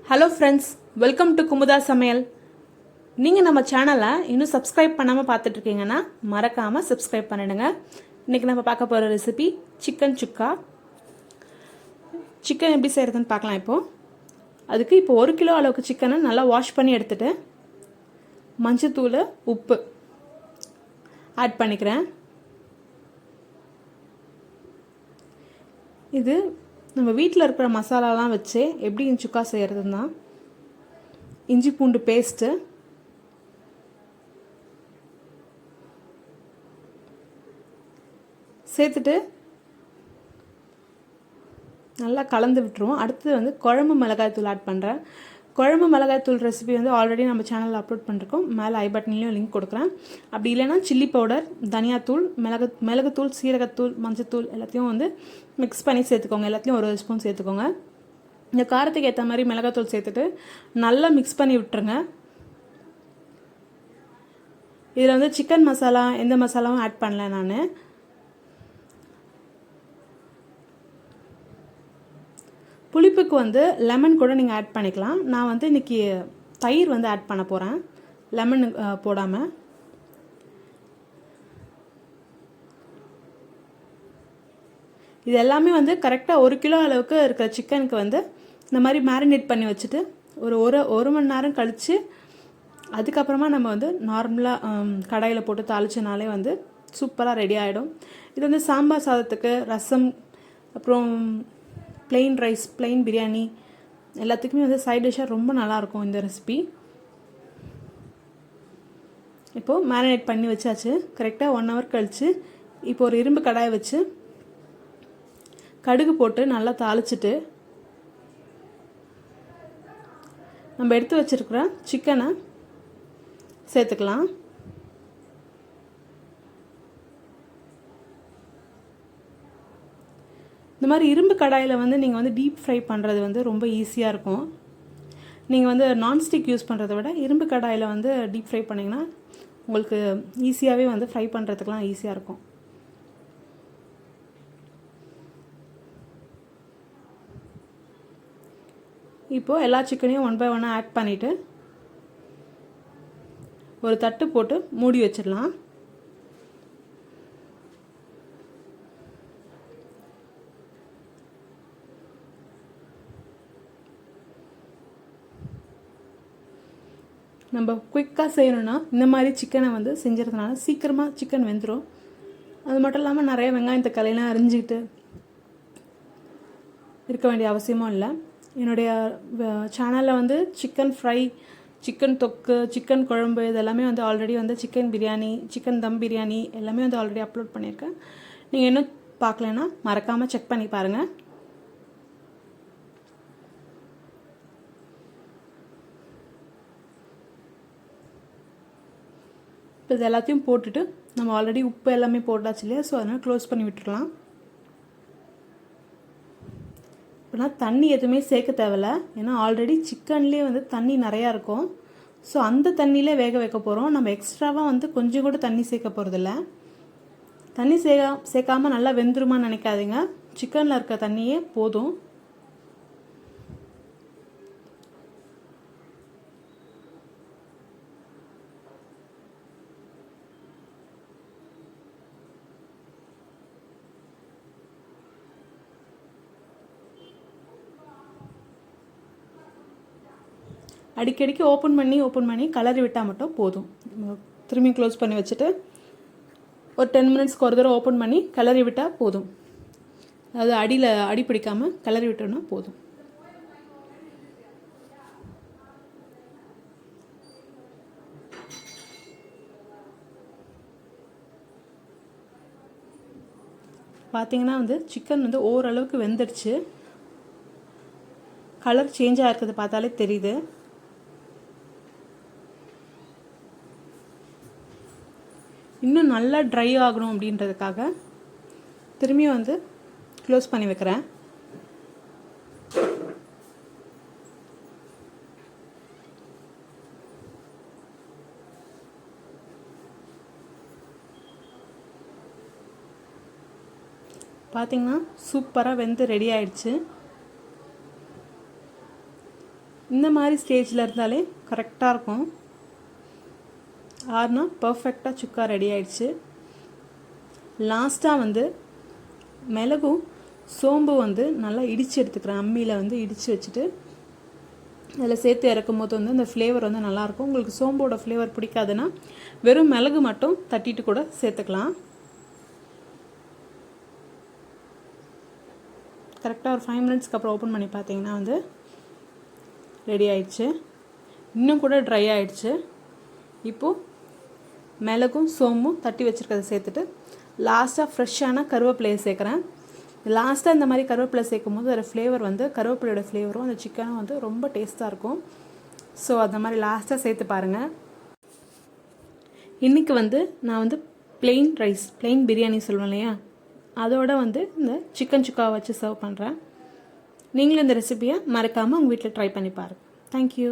Hello friends, welcome to Kumudha சமையல். நீங்கள் நம்ம சேனலை இன்னும் சப்ஸ்கிரைப் பண்ணாமல் பார்த்துட்ருக்கீங்கன்னா மறக்காமல் சப்ஸ்கிரைப் பண்ணிடுங்க. இன்றைக்கி நம்ம பார்க்க போகிற ரெசிபி சிக்கன் சுக்கா. சிக்கன் எப்படி செய்கிறதுன்னு பார்க்கலாம். அதுக்கு இப்போ 1 கிலோ அளவுக்கு சிக்கனை நல்லா வாஷ் பண்ணி எடுத்துகிட்டு மஞ்சத்தூள், உப்பு ஆட் பண்ணிக்கிறேன். இது நம்ம வீட்டில் இருக்கிற மசாலாலாம் வச்சு எப்படி சுக்கா செய்கிறதுனா, இஞ்சி பூண்டு பேஸ்ட்டு, சேர்த்துட்டு நல்லா கலந்து விட்டுருவோம். அடுத்து குழம்பு மிளகாய்த்தூள் ஆட் பண்ணுறேன். குழம்பு மிளகாய்த்தூள் ரெசிபி ஆல்ரெடி நம்ம சேனலில் அப்லோட் பண்ணிருக்கோம். மேலே ஐ பட்டன்லேயும் லிங்க் கொடுக்குறேன். அப்படி இல்லைன்னா சில்லி பவுடர், தனியாத்தூள், மிளகுத்தூள், சீரகத்தூள், மஞ்சத்தூள் எல்லாத்தையும் மிக்ஸ் பண்ணி சேர்த்துக்கோங்க. எல்லாத்தையும் 1 ஸ்பூன் சேர்த்துக்கோங்க. இந்த காரத்துக்கு ஏற்ற மாதிரி மிளகாத்தூள் சேர்த்துட்டு நல்லா மிக்ஸ் பண்ணி விட்டுருங்க. இதில் சிக்கன் மசாலா எந்த மசாலாவும் ஆட் பண்ணல. நான் புளிப்புக்கு லெமன் கூட நீங்கள் ஆட் பண்ணிக்கலாம். நான் இன்றைக்கி தயிர் ஆட் பண்ண போகிறேன், லெமன் போடாமல். இது எல்லாமே கரெக்டாக 1 கிலோ அளவுக்கு இருக்கிற சிக்கனுக்கு இந்த மாதிரி மேரினேட் பண்ணி வச்சுட்டு ஒரு மணி நேரம் கழித்து அதுக்கப்புறமா நம்ம நார்மலாக கடாயில் போட்டு தாளிச்சனாலே சூப்பராக ரெடி ஆகிடும். இது சாம்பார் சாதத்துக்கு, ரசம், அப்புறம் பிளெயின் ரைஸ், பிளெயின் பிரியாணி எல்லாத்துக்குமே சைட் டிஷ்ஷாக ரொம்ப நல்லாயிருக்கும் இந்த ரெசிபி. இப்போது மேரினேட் பண்ணி வச்சாச்சு. கரெக்டாக 1 ஹவர் கழித்து இப்போ ஒரு இரும்பு கடாயை வச்சு கடுகு போட்டு நல்லா தாளிச்சிட்டு நம்ம எடுத்து வச்சுருக்கிற சிக்கனை சேர்த்துக்கலாம். இந்த மாதிரி இரும்பு கடாயில் நீங்கள் டீப் ஃப்ரை பண்ணுறது ரொம்ப ஈஸியாக இருக்கும். நீங்கள் நான்ஸ்டிக் யூஸ் பண்ணுறத விட இரும்பு கடாயில் டீப் ஃப்ரை பண்ணிங்கன்னா உங்களுக்கு ஈஸியாகவே ஃப்ரை பண்ணுறதுக்கெலாம் ஈஸியாக இருக்கும். இப்போது எல்லா சிக்கனையும் 1 by 1 ஆட் பண்ணிவிட்டு ஒரு தட்டு போட்டு மூடி வச்சிடலாம். நம்ம குயிக்காக செய்யணுன்னா இந்த மாதிரி சிக்கனை செஞ்சுறதுனால சீக்கிரமாக சிக்கன் வெந்துடும். அது மட்டும் இல்லாமல் நிறைய வெங்காயத்தை கலையெல்லாம் அரிஞ்சிக்கிட்டு இருக்க வேண்டிய அவசியமும் இல்லை. என்னுடைய சேனலில் சிக்கன் ஃப்ரை, சிக்கன் தொக்கு, சிக்கன் குழம்பு இதெல்லாமே ஆல்ரெடி சிக்கன் பிரியாணி, சிக்கன் தம் பிரியாணி எல்லாமே ஆல்ரெடி அப்லோட் பண்ணியிருக்கேன். நீங்கள் இன்னும் பார்க்கலன்னா மறக்காமல் செக் பண்ணி பாருங்கள். இப்போ இது எல்லாத்தையும் போட்டுட்டு நம்ம ஆல்ரெடி உப்பு எல்லாமே போட்டாச்சு இல்லையா, ஸோ அதனால் க்ளோஸ் பண்ணி விட்டுடலாம். இப்போனா தண்ணி எதுவுமே சேர்க்க தேவையில்ல, ஏன்னா ஆல்ரெடி சிக்கன்லேயே தண்ணி நிறையா இருக்கும். ஸோ அந்த தண்ணியிலே வேக வைக்க போகிறோம். நம்ம எக்ஸ்ட்ராவாக கொஞ்சம் கூட தண்ணி சேர்க்க போகிறதில்ல. தண்ணி சேர்க்காமல் நல்லா வெந்துருமான்னு நினைக்காதீங்க. சிக்கனில் இருக்க தண்ணியே போதும். அடிக்கடிக்கு ஓப்பன் பண்ணி கலரி விட்டால் மட்டும் போதும். திரும்பி க்ளோஸ் பண்ணி வச்சுட்டு ஒரு 10 மினிட்ஸ்க்கு ஒரு தடவை ஓப்பன் பண்ணி கிளறி விட்டால் போதும். அதாவது அடி பிடிக்காமல் கிளறி விட்டோம்னா போதும். பார்த்தீங்கன்னா சிக்கன் ஓரளவுக்கு வெந்துடுச்சு. கலர் சேஞ்ச் ஆகிருக்கிறது பார்த்தாலே தெரியுது. இன்னும் நல்லா ட்ரை ஆகணும் அப்படின்றதுக்காக திரும்பியும் க்ளோஸ் பண்ணி வைக்கிறேன். பார்த்தீங்கன்னா சூப்பராக வெந்து ரெடி ஆயிடுச்சு. இந்த மாதிரி ஸ்டேஜில் இருந்தாலே கரெக்டாக இருக்கும். ஆறுனா பர்ஃபெக்டாக சுக்கா ரெடி ஆயிடுச்சு. லாஸ்ட்டாக வந்து மிளகும் சோம்பு வந்து நல்லா இடித்து எடுத்துக்கிறேன். அம்மியில் வந்து இடித்து வச்சுட்டு அதில் சேர்த்து இறக்கும் போது வந்து அந்த ஃப்ளேவர் வந்து நல்லாயிருக்கும். உங்களுக்கு சோம்போட ஃப்ளேவர் பிடிக்காதுன்னா வெறும் மிளகு மட்டும் தட்டிட்டு கூட சேர்த்துக்கலாம். கரெக்டாக ஒரு 5 மினிட்ஸ்க்கு அப்புறம் ஓப்பன் பண்ணி பார்த்தீங்கன்னா வந்து ரெடி ஆயிடுச்சு. இன்னும் கூட ட்ரை ஆகிடுச்சு. இப்போது மிளகும் சோம்பும் தட்டி வச்சுருக்கிறத சேர்த்துட்டு லாஸ்ட்டாக ஃப்ரெஷ்ஷான கருவேப்பிலையை சேர்க்குறேன். லாஸ்ட்டாக இந்த மாதிரி கருவேப்பிலை சேர்க்கும் போது அதோடய ஃப்ளேவர் வந்து கருவேப்பிலையோட ஃப்ளேவரும் அந்த சிக்கனும் வந்து ரொம்ப டேஸ்ட்டாக இருக்கும். ஸோ அந்த மாதிரி லாஸ்ட்டாக சேர்த்து பாருங்கள். இன்றைக்கி வந்து நான் வந்து ப்ளெயின் ரைஸ், ப்ளெயின் பிரியாணி சொல்லுவேன் இல்லையா, அதோட வந்து இந்த சிக்கன் சுக்காவை வச்சு சர்வ் பண்ணுறேன். நீங்களும் இந்த ரெசிபியை மறக்காமல் உங்கள் வீட்டில் ட்ரை பண்ணி பாருங்கள். தேங்க்யூ.